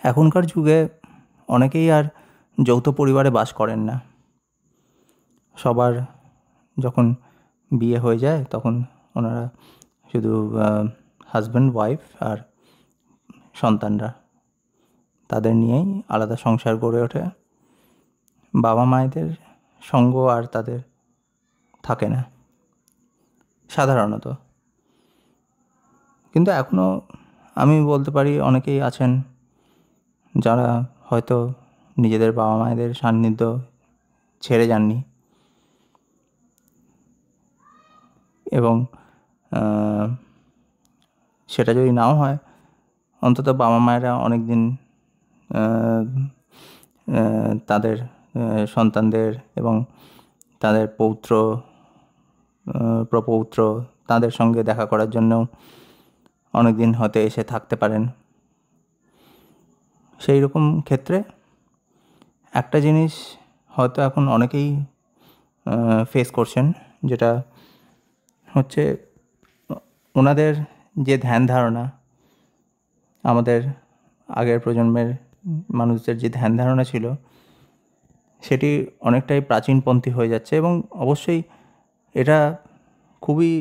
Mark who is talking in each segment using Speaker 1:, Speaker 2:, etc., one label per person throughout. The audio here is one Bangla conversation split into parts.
Speaker 1: এখনকার যুগে অনেকেই আর যৌথ পরিবারে বাস করেন না। সবার যখন বিয়ে হয়ে যায় তখন ওনারা শুধু হাজব্যান্ড ওয়াইফ আর সন্তানরা তাদের নিয়েই আলাদা সংসার গড়ে ওঠে। বাবা মায়েদের সঙ্গ আর তাদের থাকে না সাধারণত। কিন্তু এখনও আমি বলতে পারি অনেকেই আছেন যারা হয়তো নিজেদের বাবা মায়েদের সান্নিধ্য ছেড়ে যাননি, এবং সেটা যদি নাও হয় অন্তত বাবা মায়েরা অনেক দিন তাদের সন্তানদের এবং তাদের পৌত্র প্রপৌত্র তাদের সঙ্গে দেখা করার জন্য অনেক দিন হয়তো এসে থাকতে পারেন। সেই রকম ক্ষেত্রে একটা জিনিস হয়তো এখন অনেকেই ফেস করছেন, যেটা হচ্ছে ওনাদের যে ধ্যান ধারণা, আমাদের আগের প্রজন্মের মানুষদের যে ধ্যান ধারণা ছিল সেটি অনেকটাই প্রাচীনপন্থী হয়ে যাচ্ছে। এবং অবশ্যই এটা খুবই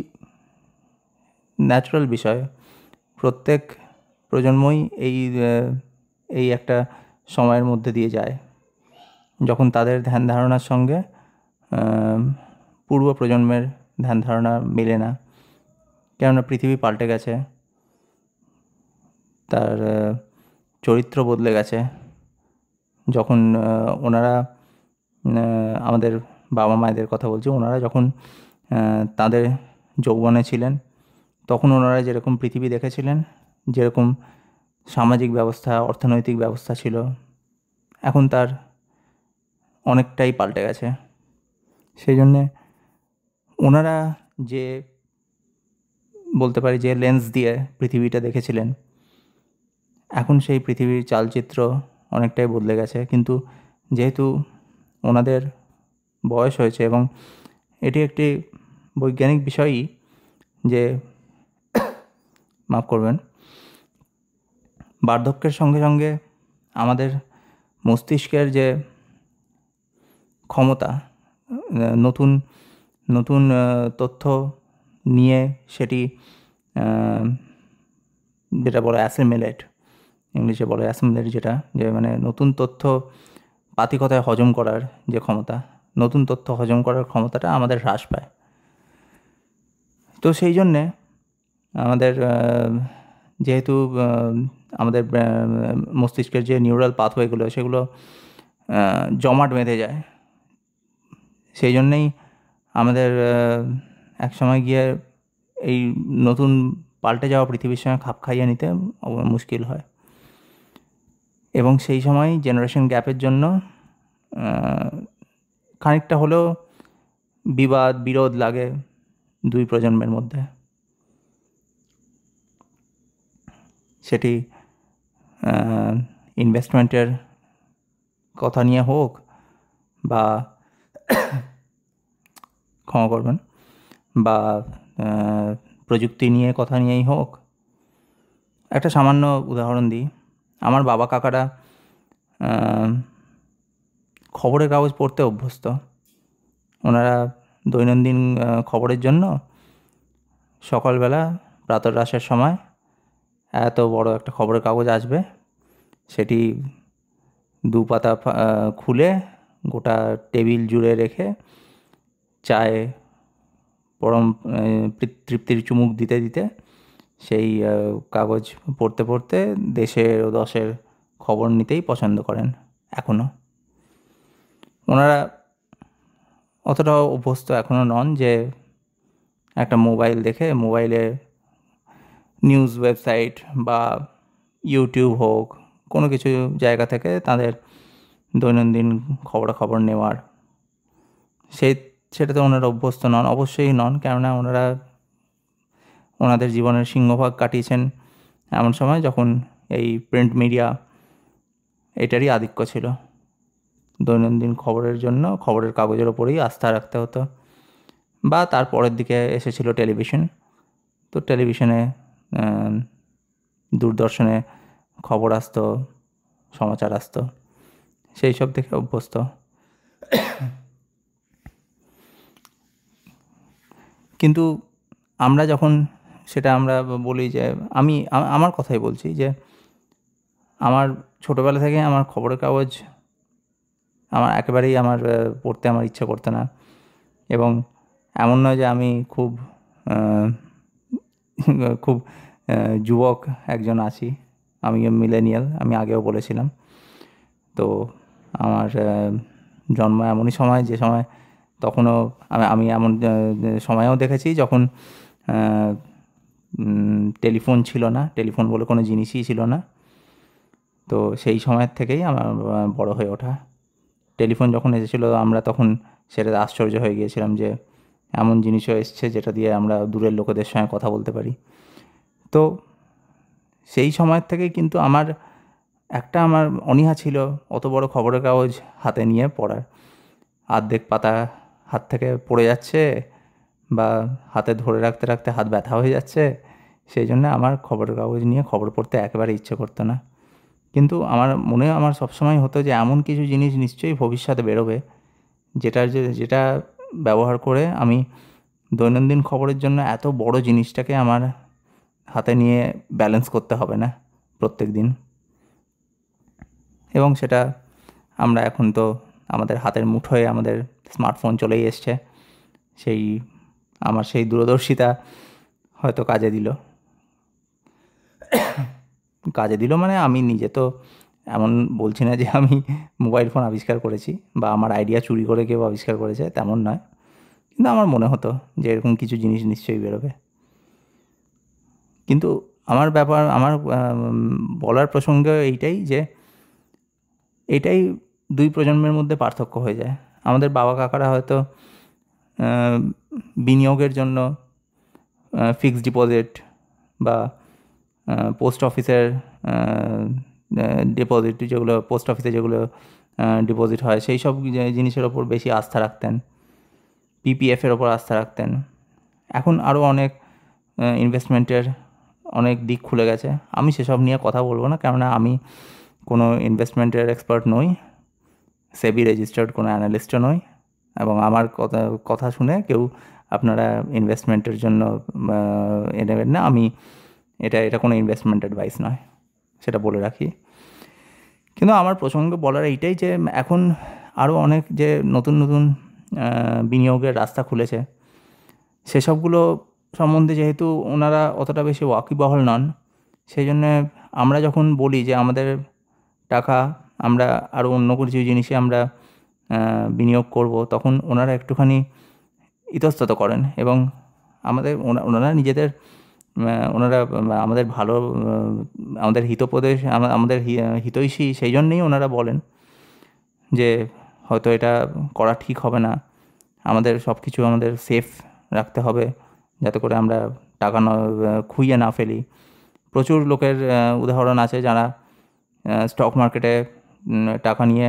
Speaker 1: ন্যাচারাল বিষয়। প্রত্যেক প্রজন্মই এই একটা সময়ের মধ্যে দিয়ে যায় যখন তাদের ধ্যান ধারণার সঙ্গে পূর্ব প্রজন্মের ধ্যান ধারণা মেলে না। কেননা পৃথিবী পাল্টে গেছে, তার চরিত্র বদলে গেছে। যখন ওনারা আমাদের বাবা মায়েদের কথা বলছি, ওনারা যখন তাদের যৌবনে ছিলেন তখন ওনারা যেরকম পৃথিবী দেখেছিলেন, যেরকম সামাজিক ব্যবস্থা অর্থনৈতিক ব্যবস্থা ছিল, এখন তার অনেকটাই পাল্টে গেছে। সেই জন্যে ওনারা যে বলতে পারি যে লেন্স দিয়ে পৃথিবীটা দেখেছিলেন, এখন সেই পৃথিবীর চালচিত্র অনেকটাই বদলে গেছে। কিন্তু যেহেতু ওনাদের বয়স হয়েছে, এবং এটি একটি বৈজ্ঞানিক বিষয়ই যে মাফ করবেন, বার্ধক্যের সঙ্গে সঙ্গে আমাদের মস্তিষ্কের যে ক্ষমতা নতুন নতুন তথ্য নিয়ে সেটি যেটা বলে অ্যাসিমিলেট, ইংলিশে বলে অ্যাসিমিলেট, যেটা যে মানে নতুন তথ্য পাতিকথায় হজম করার যে ক্ষমতা, নতুন তথ্য হজম করার ক্ষমতাটা আমাদের হ্রাস পায়। তো সেই জন্যে আমাদের যেহেতু আমাদের মস্তিষ্কের যে নিউরাল পাথওয়েগুলো সেগুলো জমাট বেঁধে যায়, সেই জন্যেই আমাদের এক সময় গিয়ে এই নতুন পাল্টে যাওয়া পৃথিবীর সঙ্গে খাপ খাইয়ে নিতে মুশকিল হয়। এবং সেই সময় জেনারেশন গ্যাপের জন্য খানিকটা হলেও বিবাদ বিরোধ লাগে দুই প্রজন্মের মধ্যে। সেটি ইনভেস্টমেন্টের কথা নিয়ে হোক, বা ক্ষমা করবেন, বা প্রযুক্তি নিয়ে কথা নিয়েই হোক। একটা সামান্য উদাহরণ দিই। আমার বাবা কাকারা খবরের কাগজ পড়তে অভ্যস্ত। ওনারা দৈনন্দিন খবরের জন্য সকালবেলা প্রাতরাশের সময় এত বড় একটা খবরের কাগজ আসবে, সেটি দু পাতা খুলে গোটা টেবিল জুড়ে রেখে চায়ে পরম তৃপ্তির চুমুক দিতে দিতে সেই কাগজ পড়তে পড়তে দেশের ও দশের খবর নিতেই পছন্দ করেন এখনও। ওনারা অতটাও অভ্যস্ত এখনও নন যে একটা মোবাইল দেখে মোবাইলে নিউজ ওয়েবসাইট বা ইউটিউব হোক কোনো কিছু জায়গা থেকে তাদের দৈনন্দিন খবরাখবর নেওয়ার সেটাতে ওনারা অভ্যস্ত নন, অবশ্যই নন। কেননা ওনারা ওনাদের জীবনের সিংহভাগ কাটিয়েছেন এমন সময় যখন এই প্রিন্ট মিডিয়া এটারই আধিক্য ছিল। দৈনন্দিন খবরের জন্য খবরের কাগজের ওপরেই আস্থা রাখতে হতো। বা তার পরের দিকে এসেছিল টেলিভিশন। তো টেলিভিশনে দূরদর্শনে খবর আসতো সমাচার আসতো, সেই সব দেখে অভ্যস্ত। কিন্তু আমরা যখন সেটা আমরা বলি যে আমি আমার কথাই বলছি যে আমার ছোটোবেলা থেকে আমার খবরের কাগজ আমার একেবারেই পড়তে আমার ইচ্ছে করতো না। এবং এমন নয় যে আমি খুব খুব যুবক একজন আছি, আমি মিলেনিয়াল, আমি আগেও বলেছিলাম। তো আমার জন্ম এমনই সময়, যে সময় তখনও আমি এমন সময়েও দেখেছি যখন টেলিফোন ছিল না, টেলিফোন বলে কোনো জিনিসই ছিল না। তো সেই সময়ের থেকেই আমার বড় হয়ে ওঠা। টেলিফোন যখন এসেছিলো আমরা তখন সেটাতে আশ্চর্য হয়ে গিয়েছিলাম যে এমন জিনিসও এসছে যেটা দিয়ে আমরা দূরের লোকেদের সঙ্গে কথা বলতে পারি। তো সেই সময়ের থেকেই কিন্তু আমার অনীহা ছিল অত বড় খবরের কাগজ হাতে নিয়ে পড়ার। অর্ধেক পাতা হাত থেকে পড়ে যাচ্ছে বা হাতে ধরে রাখতে রাখতে হাত ব্যথা হয়ে যাচ্ছে, সেই জন্য আমার খবরের কাগজ নিয়ে খবর পড়তে একেবারে ইচ্ছে করতো না। কিন্তু আমার সবসময় হতো যে এমন কিছু জিনিস নিশ্চয়ই ভবিষ্যতে বেরোবে যেটা ব্যবহার করে আমি দৈনন্দিন খবরের জন্য এত বড় জিনিসটাকে আমার হাতে নিয়ে ব্যালেন্স করতে হবে না প্রত্যেক দিন। এবং সেটা আমরা এখন তো আমাদের হাতের মুঠোয় আমাদের স্মার্টফোন চলেই এসছে। আমার সেই দূরদর্শিতা হয়তো কাজে দিল মানে আমি নিজে তো এমন বলছি না যে আমি মোবাইল ফোন আবিষ্কার করেছি বা আমার আইডিয়া চুরি করে কেউ আবিষ্কার করেছে, তেমন নয়। কিন্তু আমার মনে হতো যে এরকম কিছু জিনিস নিশ্চয়ই বেরোবে। কিন্তু আমার বলার প্রসঙ্গ এইটাই যে এটাই দুই প্রজন্মের মধ্যে পার্থক্য হয়ে যায়। আমাদের বাবা কাকারা হয়তো বিনিয়োগের জন্য ফিক্সড ডিপোজিট বা পোস্ট অফিসের ডিপোজিট, যেগুলো পোস্ট অফিসে যেগুলো ডিপোজিট হয়, সেই সব জিনিসের ওপর বেশি আস্থা রাখতেন, পিপিএফের ওপর আস্থা রাখতেন। এখন আরও অনেক ইনভেস্টমেন্টের অনেক দিক খুলে গেছে। আমি সেসব নিয়ে কথা বলবো না, কেননা আমি কোনো ইনভেস্টমেন্টের এক্সপার্ট নই, সেবি রেজিস্টার্ড কোনো অ্যানালিস্টও নই। এবং আমার কথা শুনে কেউ আপনারা ইনভেস্টমেন্টের জন্য নেবেন না। এটা কোনো ইনভেস্টমেন্ট অ্যাডভাইস নয়, সেটা বলে রাখি। কিন্তু আমার প্রসঙ্গে বলার এইটাই যে এখন আরও অনেক যে নতুন নতুন বিনিয়োগের রাস্তা খুলেছে, সেসবগুলো সম্বন্ধে যেহেতু ওনারা অতটা বেশি ওয়াকিবহাল নন, সেই জন্যে আমরা যখন বলি যে আমাদের টাকা আমরা আরও অন্য কিছু জিনিসে আমরা বিনিয়োগ করব, তখন ওনারা একটুখানি ইতস্তত করেন এবং ওনারা আমাদের ভালো, আমাদের হিতোপদেশ, আমাদের হিতৈষী, সেই জন্যেই ওনারা বলেন যে হয়তো এটা করা ঠিক হবে না, আমাদের সব কিছু আমাদের সেফ রাখতে হবে যাতে করে আমরা টাকা খুইয়ে না ফেলি। প্রচুর লোকের উদাহরণ আছে যারা স্টক মার্কেটে টাকা নিয়ে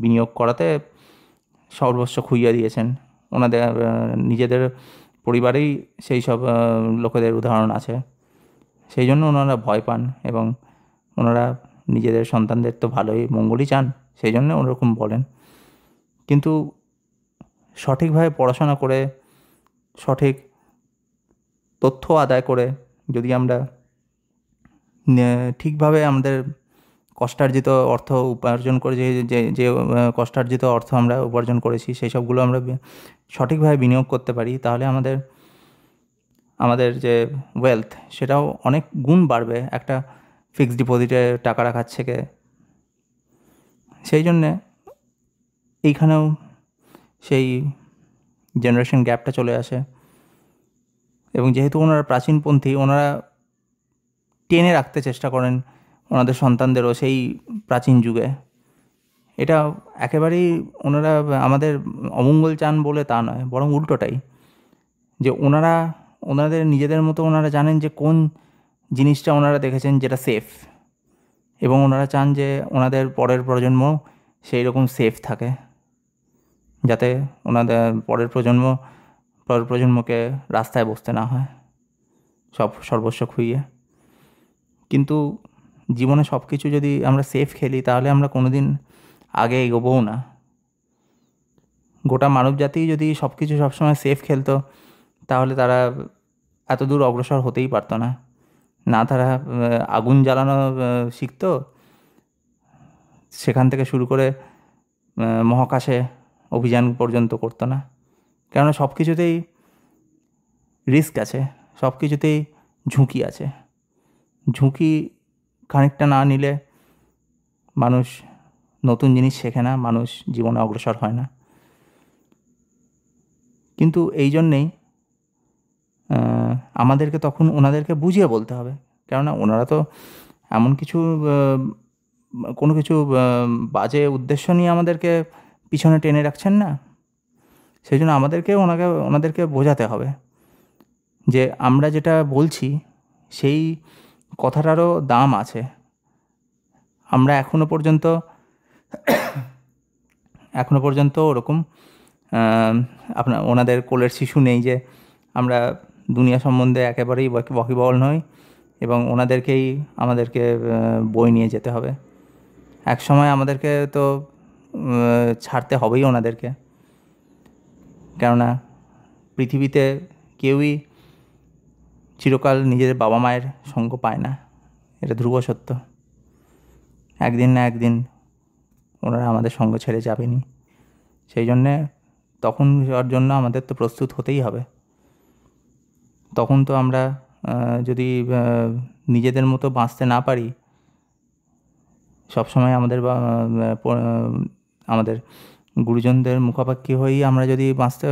Speaker 1: বিনিয়োগ করাতে সর্বস্ব খুইয়ে দিয়েছেন। ওনাদের নিজেদের পরিবারেই সেই সব লোকেদের উদাহরণ আছে। সেই জন্য ওনারা ভয় পান এবং ওনারা নিজেদের সন্তানদের তো ভালোই মঙ্গলই চান, সেই জন্য ওরকম বলেন। কিন্তু সঠিকভাবে পড়াশোনা করে, সঠিক তথ্য আদায় করে যদি আমরা ঠিকভাবে আমাদের কষ্টার্জিত অর্থ উপার্জন করে, যে কষ্টার্জিত অর্থ আমরা উপার্জন করেছি, সেই সবগুলো আমরা সঠিকভাবে বিনিয়োগ করতে পারি, তাহলে আমাদের যে ওয়েলথ সেটাও অনেক গুণ বাড়বে একটা ফিক্সড ডিপোজিটে টাকা রাখার থেকে। সেই জন্যে এইখানেও সেই জেনারেশন গ্যাপটা চলে আসে। এবং যেহেতু ওনারা প্রাচীনপন্থী, ওনারা টেনে রাখতে চেষ্টা করেন ওনাদের সন্তানদেরও সেই প্রাচীন যুগে। এটা একেবারেই ওনারা আমাদের অমঙ্গল চান বলে তা নয়, বরং উল্টোটাই, যে ওনাদের নিজেদের মতো ওনারা জানেন যে কোন জিনিসটা ওনারা দেখেছেন যেটা সেফ, এবং ওনারা চান যে ওনাদের পরের সেই রকম সেফ থাকে, যাতে ওনাদের পরের প্রজন্মকে রাস্তায় বসতে না হয় সর্বস্ব খুইয়ে। কিন্তু জীবনে সব কিছু যদি আমরা সেফ খেলি তাহলে আমরা কোনো দিন আগে এগোবও না। গোটা মানবজাতি যদি সব কিছু সবসময় সেফ খেলতো তাহলে তারা এত দূর অগ্রসর হতেই পারতো না। না তারা আগুন জ্বালানো শিখতো, সেখান থেকে শুরু করে মহাকাশে অভিযান পর্যন্ত করতো না। কেননা সব কিছুতেই রিস্ক আছে, সব কিছুতেই ঝুঁকি আছে। ঝুঁকি খানিকটা না নিলে মানুষ নতুন জিনিস শেখে না, মানুষ জীবনে অগ্রসর হয় না। কিন্তু এই জন্যেই আমাদেরকে তখন ওনাদেরকে বুঝিয়ে বলতে হবে, কেননা ওনারা তো এমন কিছু কোনো কিছু বাজে উদ্দেশ্য নিয়ে আমাদেরকে পিছনে টেনে রাখছেন না। সেই জন্য ওনাদেরকে বোঝাতে হবে যে আমরা যেটা বলছি সেই কথাটারও দাম আছে। আমরা এখনো পর্যন্ত ওরকম ওনাদের কোলের শিশু নেই যে আমরা দুনিয়া সম্বন্ধে একেবারেই ওয়াকিবহাল নই এবং আমাদেরকে বই নিয়ে যেতে হবে। এক সময় আমাদেরকে তো ছাড়তে হবেই ওনাদেরকে, কেননা পৃথিবীতে কেউই চিরকাল নিজের বাবা মায়ের সঙ্গ পায় না, এটা ধ্রুব সত্য। একদিন না একদিন ওনারা আমাদের সঙ্গ ছেড়ে যাবেনই। সেই জন্যে তখন যাওয়ার জন্য আমাদের তো প্রস্তুত হতেই হবে। তখন তো আমরা যদি নিজেদের মতো বাঁচতে না পারি, সবসময় আমাদের গুরুজনদের মুখাপেক্ষী হয়েই আমরা যদি বাঁচতে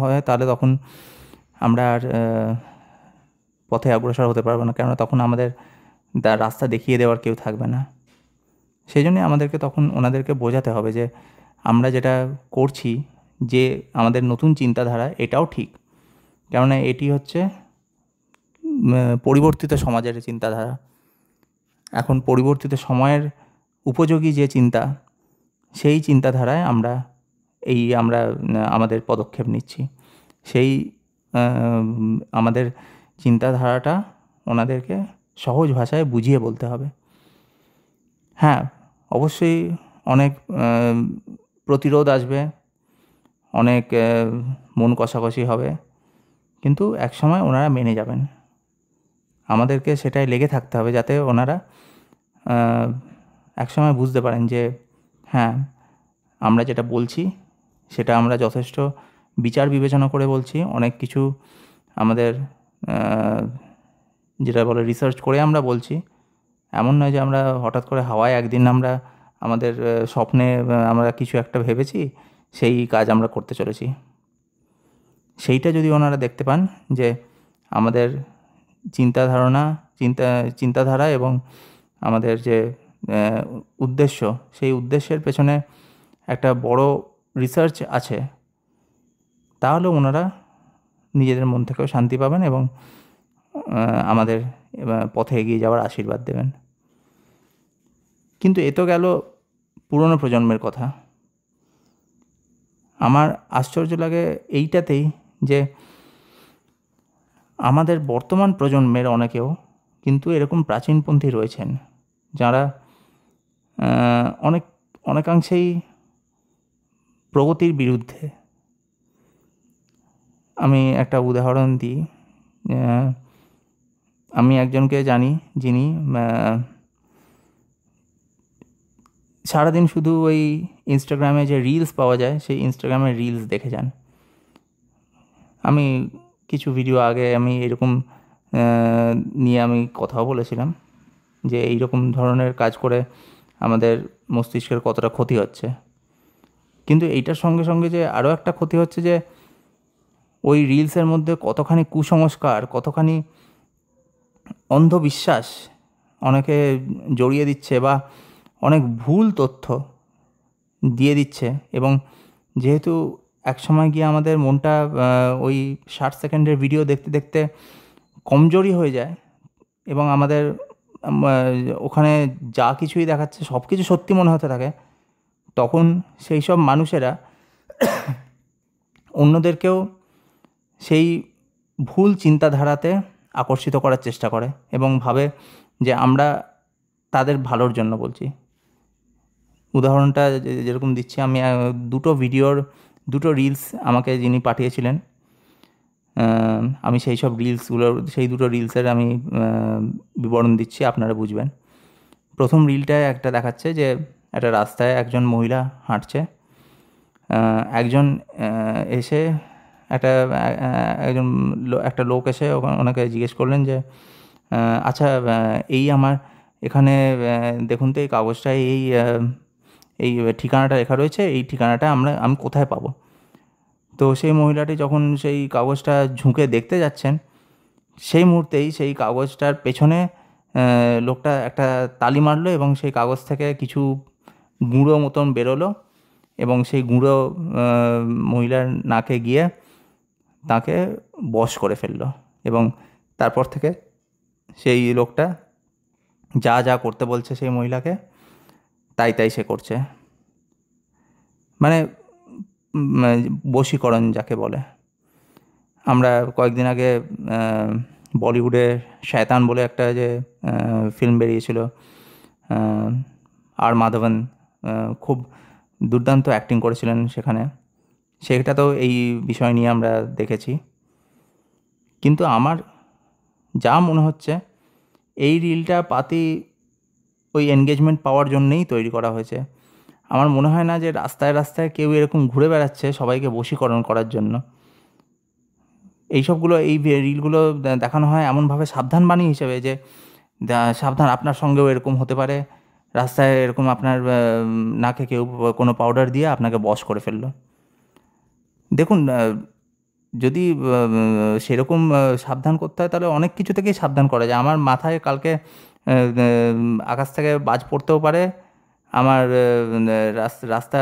Speaker 1: হয়, তাহলে তখন আমরা আর পথে অগ্রসর হতে পারবো না, কেননা তখন আমাদের রাস্তা দেখিয়ে দেওয়ার কেউ থাকবে না। সেই জন্যে আমাদেরকে তখন ওনাদেরকে বোঝাতে হবে যে আমরা যেটা করছি, যে আমাদের নতুন চিন্তাধারা, এটাও ঠিক। কেননা এটি হচ্ছে পরিবর্তিত সমাজের চিন্তাধারা। এখন পরিবর্তিত সময়ের উপযোগী যে চিন্তা, সেই চিন্তাধারায় আমরা আমাদের পদক্ষেপ নিচ্ছি। সেই আমাদের চিন্তাধারাটা ওনাদেরকে সহজ ভাষায় বুঝিয়ে বলতে হবে। হ্যাঁ, অবশ্যই অনেক প্রতিরোধ আসবে, অনেক মন কষাকষি হবে, কিন্তু একসময় ওনারা মেনে যাবেন। আমাদেরকে সেটাই লেগে থাকতে হবে যাতে ওনারা একসময় বুঝতে পারেন যে হ্যাঁ, আমরা যেটা বলছি সেটা আমরা যথেষ্ট বিচার বিবেচনা করে বলছি। অনেক কিছু আমাদের যেটা বলে রিসার্চ করে আমরা বলছি। এমন নয় যে আমরা হঠাৎ করে হাওয়ায় একদিন আমরা আমাদের স্বপ্নে আমরা কিছু একটা ভেবেছি, সেই কাজ আমরা করতে চলেছি। সেইটা যদি ওনারা দেখতে পান যে আমাদের চিন্তাধারা এবং আমাদের যে উদ্দেশ্য, সেই উদ্দেশ্যের পেছনে একটা বড় রিসার্চ আছে, তাহলে ওনারা নিজেদের মন থেকেও শান্তি পাবেন এবং আমাদের পথে এগিয়ে যাওয়ার আশীর্বাদ দেবেন। কিন্তু এ তো গেল পুরনো প্রজন্মের কথা। আমার আশ্চর্য লাগে এইটাতেই যে আমাদের বর্তমান প্রজন্মের অনেকেও কিন্তু এরকম প্রাচীনপন্থী রয়েছেন, যারা অনেকাংশেই প্রগতির বিরুদ্ধে। আমি একটা উদাহরণ দিই। আমি একজনকে জানি যিনি সারাদিন শুধু ওই ইনস্টাগ্রামে যে রিলস পাওয়া যায়, সেই ইনস্টাগ্রামের রিলস দেখে যান। আমি কিছু ভিডিও আগে আমি এরকম নিয়ে আমি কথাও বলেছিলাম যে এইরকম ধরনের কাজ করে আমাদের মস্তিষ্কের কতটা ক্ষতি হচ্ছে। কিন্তু এইটার সঙ্গে সঙ্গে যে আরও একটা ক্ষতি হচ্ছে যে ওই রিলসের মধ্যে কতখানি কুসংস্কার, কতখানি অন্ধবিশ্বাস অনেকে জড়িয়ে দিচ্ছে বা অনেক ভুল তথ্য দিয়ে দিচ্ছে। এবং যেহেতু এক সময় গিয়ে আমাদের মনটা ওই 60 সেকেন্ডের ভিডিও দেখতে দেখতে কমজোরি হয়ে যায় এবং আমাদের ওখানে যা কিছুই দেখাচ্ছে সব কিছু সত্যি মনে হতে থাকে, তখন সেই সব মানুষেরা অন্যদেরকেও সেই ভুল চিন্তাধারাতে আকর্ষিত করার চেষ্টা করে এবং ভাবে যে আমরা তাদের ভালোর জন্য বলছি। উদাহরণটা যেরকম দিচ্ছি, আমি দুটো রিলস আমাকে যিনি পাঠিয়েছিলেন, আমি সেই দুটো রিলসের আমি বিবরণ দিচ্ছি, আপনারা বুঝবেন। প্রথম রিলটায় একটা দেখাচ্ছে যে একটা রাস্তায় একজন মহিলা হাঁটছে। একজন এসে একটা একটা লোক এসে ওনাকে জিজ্ঞেস করলেন যে আচ্ছা, এই আমার এখানে দেখুন তো এই কাগজটায় এই ঠিকানাটা লেখা রয়েছে, এই ঠিকানাটা আমি কোথায় পাবো? তো সেই মহিলাটি যখন সেই কাগজটা ঝুঁকে দেখতে যাচ্ছেন, সেই মুহূর্তেই সেই কাগজটার পেছনে লোকটা একটা তালি মারলো এবং সেই কাগজ থেকে কিছু গুঁড়ো মতন বেরোলো এবং সেই গুঁড়ো মহিলার নাকে গিয়ে তাকে বশ করে ফেললো। এবং তারপর থেকে সেই লোকটা যা যা করতে বলছে সেই মহিলাকে, তাই তাই সে করছে। মানে বশীকরণ যাকে বলে। আমরা কয়েকদিন আগে বলিউডে শয়তান বলে একটা যে ফিল্ম বেরিয়েছিল, আর মাধবন খুব দুর্দান্ত অ্যাক্টিং করেছিলেন সেখানে, সেটাতেও এই বিষয় নিয়ে আমরা দেখেছি। কিন্তু আমার যা মনে হচ্ছে এই রিলটা ওই এনগেজমেন্ট পাওয়ার জন্যেই তৈরি করা হয়েছে। আমার মনে হয় না যে রাস্তায় রাস্তায় কেউ এরকম ঘুরে বেড়াচ্ছে সবাইকে বশীকরণ করার জন্য। এই রিলগুলো দেখানো হয় এমনভাবে সাবধানবাণী হিসেবে যে সাবধান, আপনার সঙ্গেও এরকম হতে পারে, রাস্তায় এরকম আপনার নাকে কেউ কোনো পাউডার দিয়ে আপনাকে বশ করে ফেললো। দেখুন, যদি সেরকম সাবধান করতে হয় তাহলে অনেক কিছু থেকেই সাবধান করা যায়। আমার মাথায় কালকে আকাশ থেকে বাজ পড়তেও পারে, আমার রাস্তা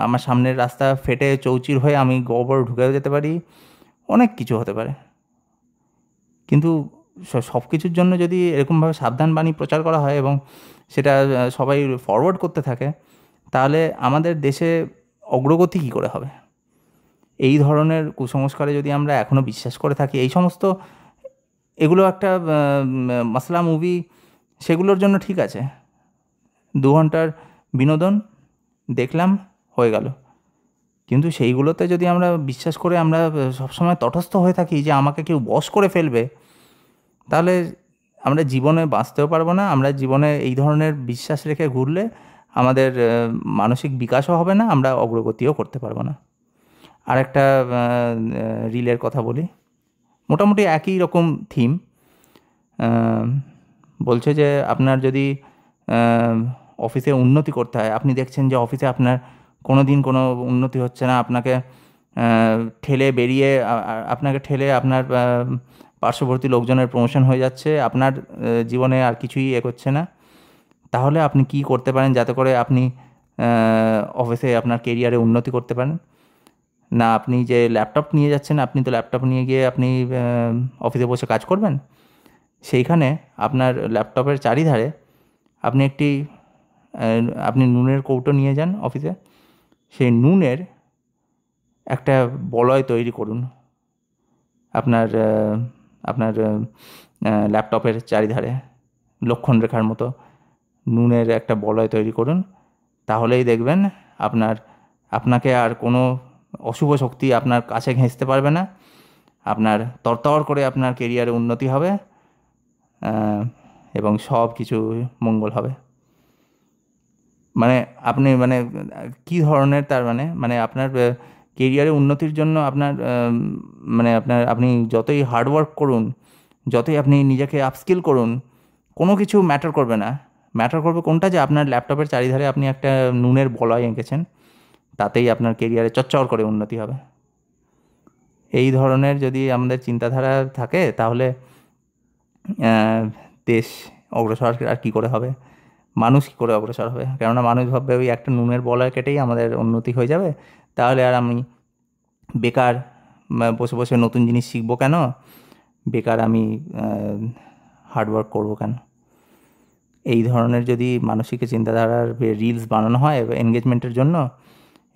Speaker 1: আমার সামনের রাস্তা ফেটে চৌচির হয়ে আমি গোবর ঢুকেও যেতে পারি, অনেক কিছু হতে পারে। কিন্তু সব কিছুর জন্য যদি এরকমভাবে সাবধানবাণী প্রচার করা হয় এবং সেটা সবাই ফরওয়ার্ড করতে থাকে, তাহলে আমাদের দেশে অগ্রগতি কী করে হবে? এই ধরনের কুসংস্কারে যদি আমরা এখনও বিশ্বাস করে থাকি, এগুলো একটা মাসলা মুভি, সেগুলোর জন্য ঠিক আছে, 2 ঘন্টার বিনোদন দেখলাম, হয়ে গেল। কিন্তু সেইগুলোতে যদি আমরা বিশ্বাস করে আমরা সবসময় তটস্থ হয়ে থাকি যে আমাকে কেউ বশ করে ফেলবে, তাহলে আমরা জীবনে বাঁচতেও পারবো না। আমরা জীবনে এই ধরনের বিশ্বাস রেখে ঘুরলে আমাদের মানসিক বিকাশও হবে না, আমরা অগ্রগতিও করতে পারবো না। আর একটা রিলের কথা বলি, মোটামুটি একই রকম থিম। বলছে যে আপনার যদি অফিসে উন্নতি করতে হয়, আপনি দেখছেন যে অফিসে আপনার কোনো দিন কোনো উন্নতি হচ্ছে না, আপনাকে ঠেলে আপনার পার্শ্ববর্তী লোকজনের প্রমোশন হয়ে যাচ্ছে, আপনার জীবনে আর কিছুই এগোচ্ছে না, তাহলে আপনি কি করতে পারেন যাতে করে আপনি অফিসে আপনার কেরিয়ারে উন্নতি করতে পারেন? না, আপনি যে ল্যাপটপ নিয়ে যাচ্ছেন, আপনি তো ল্যাপটপ নিয়ে গিয়ে আপনি অফিসে বসে কাজ করবেন। সেইখানে আপনার ল্যাপটপের চারিধারে আপনি নুনের কৌটো নিয়ে যান অফিসে, সেই নুনের একটা বলয় তৈরি করুন আপনার ল্যাপটপের চারিধারে, লক্ষণ রেখার মতো নুনের একটা বলয় তৈরি করুন। তাহলেই দেখবেন আপনাকে আর কোনো অশুভ শক্তি আপনার কাছে ঘেঁষতে পারবে না, আপনার তরতর করে আপনার কেরিয়ারে উন্নতি হবে এবং সব কিছু মঙ্গল হবে। আপনি কী ধরনের তার আপনার কেরিয়ারে উন্নতির জন্য আপনি যতই হার্ডওয়ার্ক করুন, যতই আপনি নিজেকে আপস্কিল করুন, কোনো কিছু ম্যাটার করবে না। ম্যাটার করবে কোনটা, যে আপনার ল্যাপটপের চারিধারে আপনি একটা নুনের বলয় এঁকেছেন, তাতেই আপনার কেরিয়ারে চচ্চর করে উন্নতি হবে। এই ধরনের যদি আমাদের চিন্তাধারা থাকে, তাহলে দেশ অগ্রসর আর কী করে হবে, মানুষ কী করে অগ্রসর হবে? কেননা মানুষ ভাববে ওই একটা নুনের বলয় কেটেই আমাদের উন্নতি হয়ে যাবে, তাহলে আর আমি বেকার বসে বসে নতুন জিনিস শিখবো কেন? বেকার আমি হার্ডওয়ার্ক করবো কেন? এই ধরনের যদি মানসিক চিন্তাধারার রিলস বানানো হয় এনগেজমেন্টের জন্য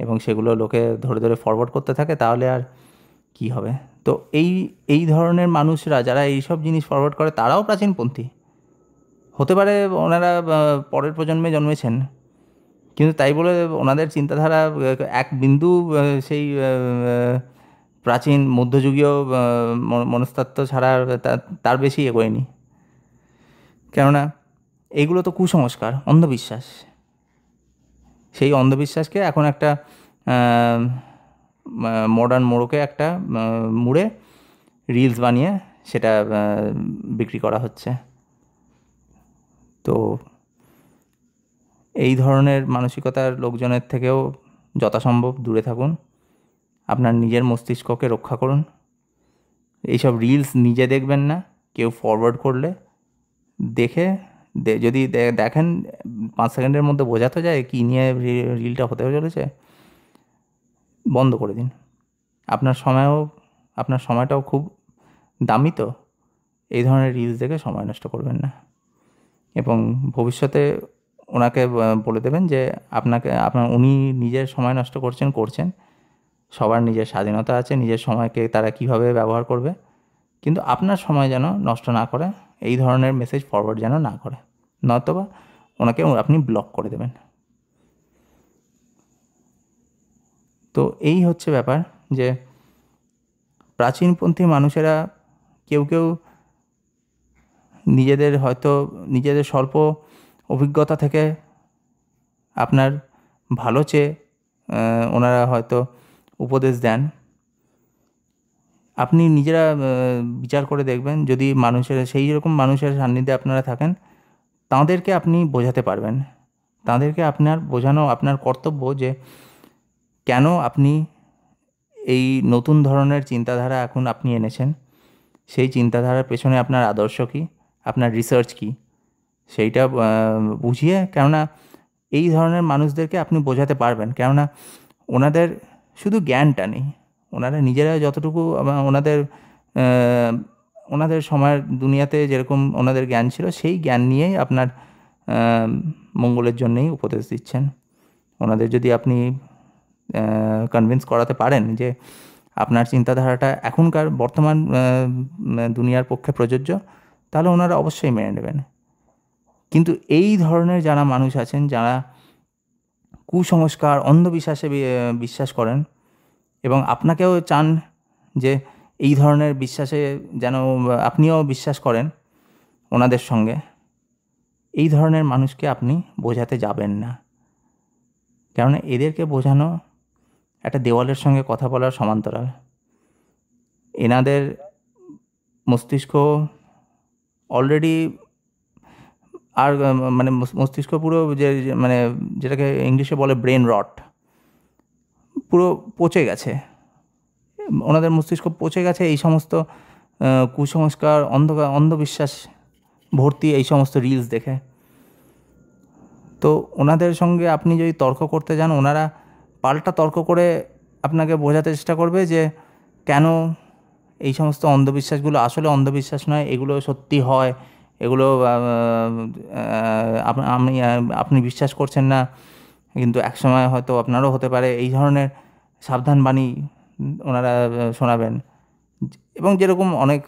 Speaker 1: এবং সেগুলো লোকে ধরে ধরে ফরওয়ার্ড করতে থাকে, তাহলে আর কি হবে? তো এই ধরনের মানুষরা যারা এইসব জিনিস ফরওয়ার্ড করে, তারাও প্রাচীনপন্থী। হতে পারে ওনারা পরের প্রজন্মে জন্মেছেন, কিন্তু তাই বলে ওনাদের চিন্তাধারা এক বিন্দু সেই প্রাচীন মধ্যযুগীয় মনস্তত্ত্ব ছাড়া তার বেশি এগোয়নি। কেননা এইগুলো তো কুসংস্কার, অন্ধবিশ্বাস। সেই অন্ধবিশ্বাসকে এখন একটা মডার্ন মোড়কে একটা মুড়ে রিলস বানিয়ে সেটা বিক্রি করা হচ্ছে। তো এই ধরনের মানসিকতার লোকজনের থেকেও যথাসম্ভব দূরে থাকুন। আপনার নিজের মস্তিষ্ককে রক্ষা করুন। এইসব রিলস নিজে দেখবেন না, কেউ ফরওয়ার্ড করলে দেখে যদি দেখেন 5 সেকেন্ডের মধ্যে বোঝাতে যায় কী নিয়ে রিলটা হতে চলেছে, বন্ধ করে দিন। আপনার সময়টাও খুব দামি, তো এই ধরনের রিলস দেখে সময় নষ্ট করবেন না। এবং ভবিষ্যতে ওনাকে বলে দেবেন যে উনি নিজের সময় নষ্ট করছেন। সবার নিজের স্বাধীনতা আছে, নিজের সময়কে তারা কিভাবে ব্যবহার করবে, কিন্তু আপনার সময় যেন নষ্ট না করে, এই ধরনের মেসেজ ফরওয়ার্ড যেন না করে, নয়তোবা ওনাকে আপনি ব্লক করে দেবেন। তো এই হচ্ছে ব্যাপার যে প্রাচীনপন্থী মানুষেরা কেউ নিজেদের স্বল্প অভিজ্ঞতা থেকে আপনার ভালো চেয়ে ওনারা হয়তো উপদেশ দেন। আপনি নিজেরা বিচার করে দেখবেন, যদি সেই রকম মানুষের সান্নিধ্যে আপনারা থাকেন, তাঁদেরকে আপনি বোঝাতে পারবেন। তাঁদেরকে আপনার বোঝানো আপনার কর্তব্য যে কেন আপনি এই নতুন ধরনের চিন্তাধারা এখন আপনি এনেছেন, সেই চিন্তাধারার পেছনে আপনার আদর্শ কী, আপনার রিসার্চ কী, সেইটা বুঝিয়ে, কেননা এই ধরনের মানুষদেরকে আপনি বোঝাতে পারবেন। কেননা ওনাদের শুধু জ্ঞানটা নেই, ওনারা নিজেরা যতটুকু ওনাদের সময়ের দুনিয়াতে যেরকম ওনাদের জ্ঞান ছিল, সেই জ্ঞান নিয়েই আপনার মঙ্গলের জন্যেই উপদেশ দিচ্ছেন। ওনাদের যদি আপনি কনভিন্স করাতে পারেন যে আপনার চিন্তাধারাটা এখনকার বর্তমান দুনিয়ার পক্ষে প্রযোজ্য, তাহলে ওনারা অবশ্যই মেনে নেবেন। কিন্তু এই ধরনের যারা মানুষ আছেন, যারা কুসংস্কার, অন্ধবিশ্বাসে বিশ্বাস করেন এবং আপনাকেও চান যে এই ধরনের বিশ্বাসে যেন আপনিও বিশ্বাস করেন ওনাদের সঙ্গে, এই ধরনের মানুষকে আপনি বোঝাতে যাবেন না। কেননা এদেরকে বোঝানো একটা দেওয়ালের সঙ্গে কথা বলার সমান্তরাল। এনাদের মস্তিষ্ক অলরেডি আর মানে মস্তিষ্ক পুরো যেটাকে ইংলিশে বলে ব্রেন রট, পুরো পচে গেছে। ওনাদের মস্তিষ্ক পচে গেছে এই সমস্ত কুসংস্কার, অন্ধবিশ্বাস ভর্তি এই সমস্ত রিলস দেখে। তো ওনাদের সঙ্গে আপনি যদি তর্ক করতে যান, ওনারা পাল্টা তর্ক করে আপনাকে বোঝাতে চেষ্টা করবে যে কেন এই সমস্ত অন্ধবিশ্বাসগুলো আসলে অন্ধবিশ্বাস নয়, এগুলো সত্যি হয়, এগুলো আপনি বিশ্বাস করছেন না, কিন্তু একসময় হয়তো আপনারও হতে পারে। এই ধরনের সাবধান বাণী ওনারা শোনাবেন। এবং যেরকম অনেক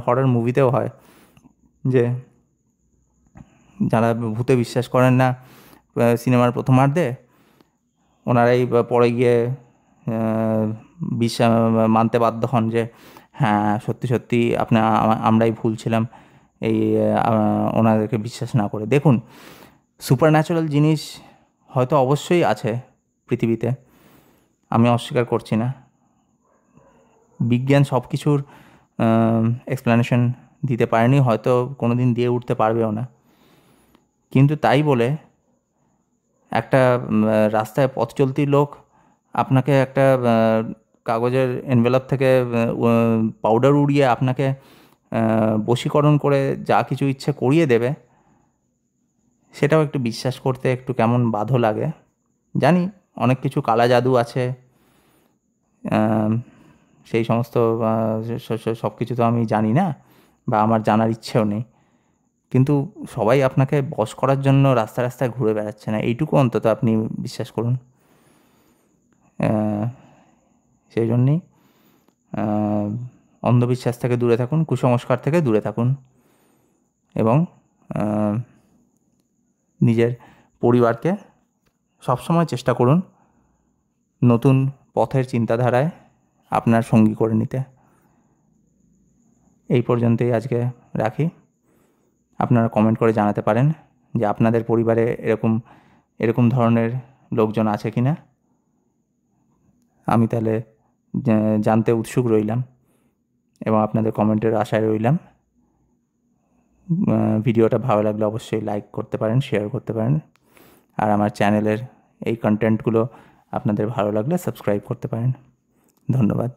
Speaker 1: হরর মুভিতেও হয় যে যারা ভূতে বিশ্বাস করেন না সিনেমার প্রথমার্ধে, ওনারাই পরে গিয়ে মানতে বাধ্য হন যে হ্যাঁ সত্যি আমরাই ভুল ছিলাম এই ওনাদেরকে বিশ্বাস না করে। দেখুন, সুপার ন্যাচারাল জিনিস হয়তো অবশ্যই আছে পৃথিবীতে, আমি অস্বীকার করছি না। বিজ্ঞান সব কিছুর এক্সপ্লেনেশন দিতে পারেনি, হয়তো কোনো দিন দিয়ে উঠতে পারবেও না। কিন্তু তাই বলে একটা রাস্তায় পথ চলতি লোক আপনাকে একটা কাগজের এনভেলপ থেকে পাউডার উড়িয়ে আপনাকে বশীকরণ করে যা কিছু ইচ্ছে করিয়ে দেবে, সেটাও একটু বিশ্বাস করতে একটু কেমন বাধো লাগে। জানি অনেক কিছু কালা জাদু আছে, সেই সমস্ত সব কিছু তো আমি জানি না বা আমার জানার ইচ্ছেও নেই, কিন্তু সবাই আপনাকে বশ করার জন্য রাস্তায় ঘুরে বেড়াচ্ছে না, এইটুকু অন্তত আপনি বিশ্বাস করুন। সেই জন্যেই অন্ধবিশ্বাস থেকে দূরে থাকুন, কুসংস্কার থেকে দূরে থাকুন এবং নিজের পরিবারকে সবসময় চেষ্টা করুন নতুন পথের চিন্তাধারায় আপনার সঙ্গী করে নিতে। এই পর্যন্তই আজকে রাখি। আপনারা কমেন্ট করে জানাতে পারেন যে আপনাদের পরিবারে এরকম ধরনের লোকজন আছে কি না। আমি তাহলে জানতে উৎসুক রইলাম এবং আপনাদের কমেন্টের আশায় রইলাম। ভিডিওটা ভালো লাগলে অবশ্যই লাইক করতে পারেন, শেয়ার করতে পারেন, আর আমার চ্যানেলের এই কন্টেন্টগুলো আপনাদের ভালো লাগলে সাবস্ক্রাইব করতে পারেন। ধন্যবাদ।